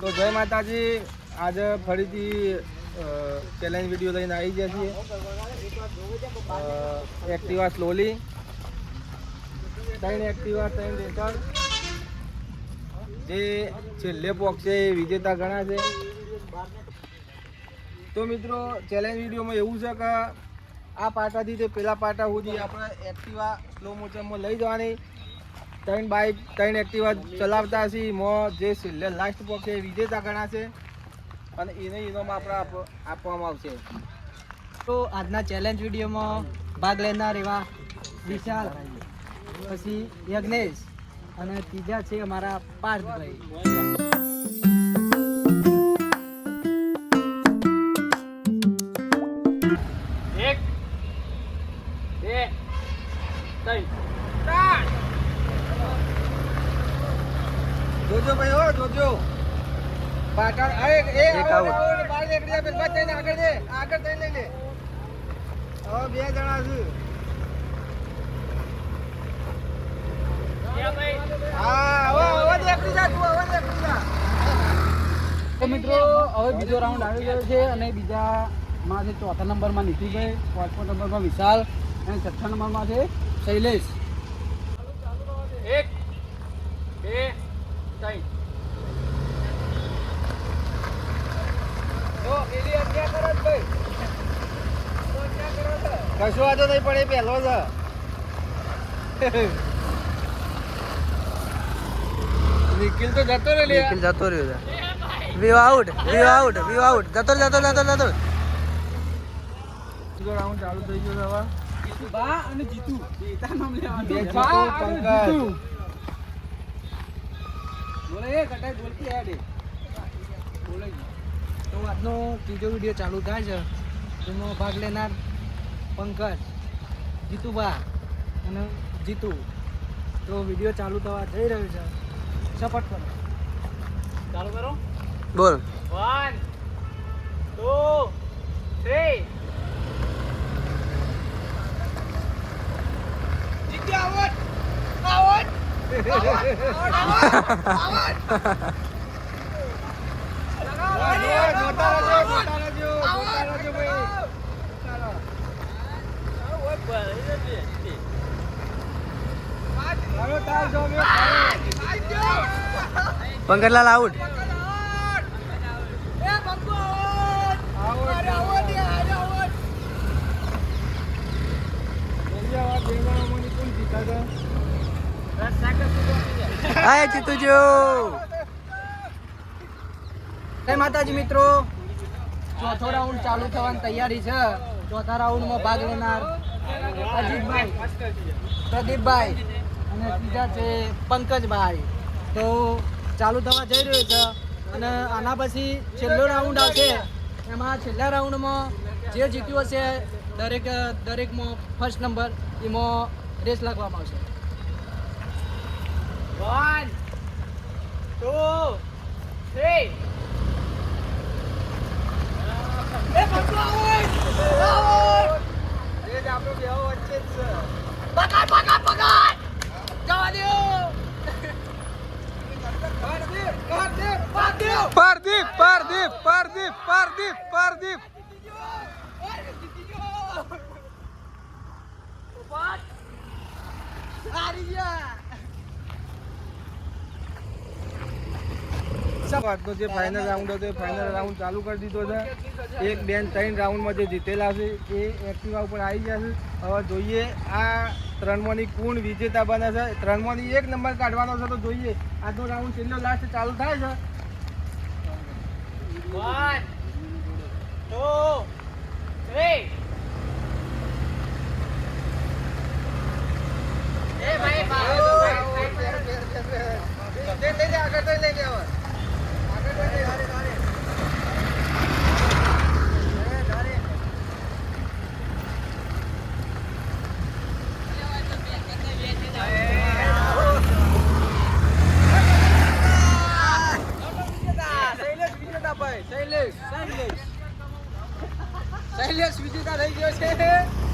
તો જય માતાજી, આજે ફરીથી ચેલેન્જ વિડીયો લઈને આવી ગયા છીએ. એક્ટિવા સ્લોલી 3 એક્ટિવા 3 રેટર જે છેલ્લે પોકશે એ વિજેતા ગણા છે. તો મિત્રો ચેલેન્જ વિડીયોમાં એવું છે કે આ પાટાથી તે પેલા પાટા સુધી આપણે એક્ટિવા સ્લો મોશનમાં લઈ જવાની. 3 બાઇક 3 એક્ટિવા ચલાવતા છીએ. એમાં જે છેલ્લે લાસ્ટ પોકશે એ વિજેતા ગણાશે અને એને ઇનામ આપણે આપવામાં આવશે. તો આજના ચેલેન્જ વિડીયોમાં ભાગ લેનાર એવા વિશાલ, પછી યજ્ઞેશ અને ત્રીજા છે અમારા પાર્થભાઈ. જોજો ભાઈ, હો જોજો. પાટા એક આઉટ. બાર નીકળી પેલ બાદ થઈને આગળ દે, આગળ થઈને લઈ લે. હવે 2 જણા છે. હા, હવે નીકળી જા તું, હવે નીકળી જા. તો મિત્રો હવે બીજો રાઉન્ડ આવી ગયો છે અને બીજામાં છે ચોથા નંબરમાં નીતિભાઈ, પાંચમા નંબરમાં વિશાલ અને છઠ્ઠા નંબરમાં છે શૈલેષ. 1 2 3 કશું વાંધો નહીં પણ એ પહેલો છે. નિખિલ તો જતો રહ્યો. નિખિલ જતો રહ્યો છે. વી આઉટ જતો રાઉન્ડ ચાલુ થઈ ગયો હવે. બા અને જીતુ બેટા નામ લેવાનું. બોલે એ કટાઈ બોલતી હેડે બોલે. તો આજનો ત્રીજો વિડીયો ચાલુ થાય છે. એમાં ભાગ લેનાર પંકજ, જીતુબા અને જીતુ. તો વિડીયો ચાલુ થવા જઈ રહ્યો છે. સપોર્ટ કરો. ચાલુ કરો. બોલ. 1 2 3 જીતુ આઉટ. પંકજલાલ આઉટ. હાય જીતુજો. જય માતાજી મિત્રો, ચોથો રાઉન્ડ ચાલુ થવાની તૈયારી છે. ચોથા રાઉન્ડમાં ભાગ લેનાર અજીતભાઈ, પ્રદીપભાઈ અને ત્રીજા છે પંકજભાઈ. તો ચાલુ થવા જઈ રહ્યું છે અને આના પછી છેલ્લો રાઉન્ડ આવશે. એમાં છેલ્લા રાઉન્ડમાં જે જીત્યું હશે દરેકમાં ફર્સ્ટ નંબર એમાં રેસ લખવામાં આવશે. 1 2 3 પાર્દીપ. આજનો જે ફાઇનલ રાઉન્ડ હતો એ ફાઇનલ રાઉન્ડ ચાલુ કરી દીધો છે. 1 2 3 રાઉન્ડમાં જે જીતેલા છે એ એક્ટિવા ઉપર આવી ગયા છે. હવે જોઈએ આ 3માંની કોણ વિજેતા બને છે. 3માંની 1 નંબર કાઢવાનો છે. તો જોઈએ આજનો રાઉન્ડ છેલ્લો લાસ્ટ ચાલુ થાય છે. 1 2 3 એ ભાઈ શૈલેષ વિજેતા થઈ ગયો છે